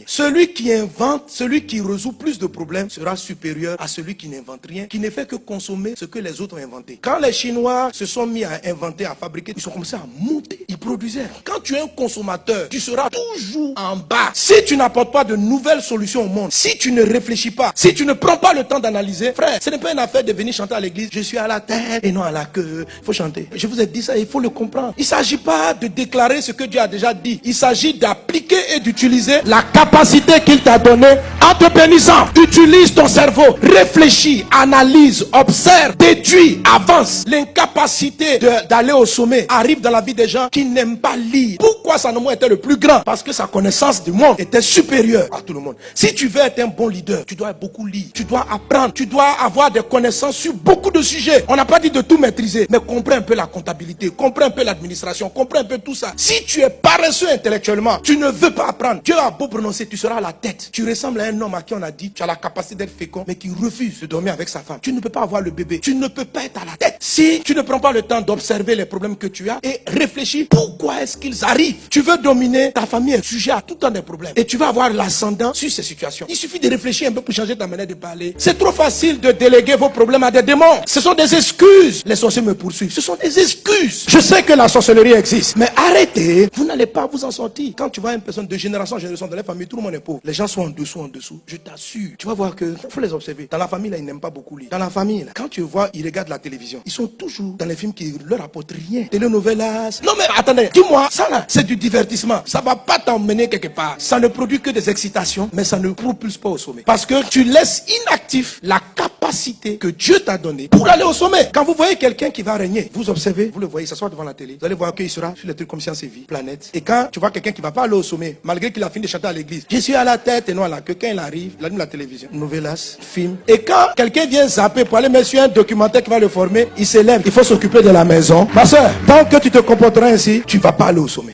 Celui qui invente, celui qui résout plus de problèmes sera supérieur à celui qui n'invente rien, qui ne fait que consommer ce que les autres ont inventé. Quand les Chinois se sont mis à inventer, à fabriquer, ils ont commencé à monter, ils produisaient. Quand tu es un consommateur, tu seras toujours en bas. Si tu n'apportes pas de nouvelles solutions au monde, si tu ne réfléchis pas, si tu ne prends pas le temps d'analyser, frère, ce n'est pas une affaire de venir chanter à l'église, je suis à la tête et non à la queue. Il faut chanter. Je vous ai dit ça, il faut le comprendre. Il ne s'agit pas de déclarer ce que Dieu a déjà dit. Il s'agit d'appliquer et d'utiliser la capacité qu'il t'a donnée en te bénissant. Utilise ton cerveau, réfléchis, analyse, observe, déduis, avance. L'incapacité d'aller au sommet arrive dans la vie des gens qui n'aiment pas lire. Pourquoi Salomon était le plus grand? Parce que sa connaissance du monde était supérieure à tout le monde. Si tu veux être un bon leader, tu dois beaucoup lire, tu dois apprendre, tu dois avoir des connaissances sur beaucoup de sujets. On n'a pas dit de tout maîtriser, mais comprends un peu la comptabilité, comprends un peu l'administration, comprends un peu tout ça. Si tu es paresseux intellectuellement, tu ne veux pas apprendre. Dieu a beau prononcer, tu seras à la tête. Tu ressembles à un homme à qui on a dit, tu as la capacité d'être fécond, mais qui refuse de dormir avec sa femme. Tu ne peux pas avoir le bébé. Tu ne peux pas être à la tête. Si tu ne prends pas le temps d'observer les problèmes que tu as et réfléchis, pourquoi est-ce qu'ils arrivent? Tu veux dominer, ta famille est sujet à tout le temps des problèmes. Et tu vas avoir l'ascendant sur ces situations. Il suffit de réfléchir un peu pour changer ta manière de parler. C'est trop facile de déléguer vos problèmes à des démons. Ce sont des excuses. Les sorciers me poursuivent. Ce sont des excuses. Je sais que la sorcellerie existe, mais arrêtez. Vous n'allez pas vous en sortir. Quand tu vois une personne de génération en génération dans la famille, tout le monde est pauvre. Les gens sont en dessous. Je t'assure. Tu vas voir que faut les observer. Dans la famille, là, ils n'aiment pas beaucoup lire. Dans la famille, là, quand tu vois, ils regardent la télévision. Ils sont toujours dans les films qui leur apportent rien. Telenovelas. Non mais attendez, dis-moi, ça là, c'est du divertissement. Ça va pas t'emmener quelque part. Ça ne produit que des excitations, mais ça ne propulse pas au sommet. Parce que tu laisses inactif la capacité que Dieu t'a donnée pour aller au sommet. Quand vous voyez quelqu'un qui va régner, vous observez, vous le voyez s'asseoir devant la télé. Vous allez voir qu'il sera sur les trucs comme Science et Vie, Planète. Et quand tu vois quelqu'un qui va pas aller au sommet, malgré qu'il a fini de chanter à l'église, je suis à la tête et non à la queue. Quand il arrive, il allume la télévision, novelas, film. Et quand quelqu'un vient zapper pour aller mettre sur un documentaire qui va le former, il s'élève. Il faut s'occuper de la maison. Ma soeur, tant que tu te comporteras ainsi, tu ne vas pas aller au sommet.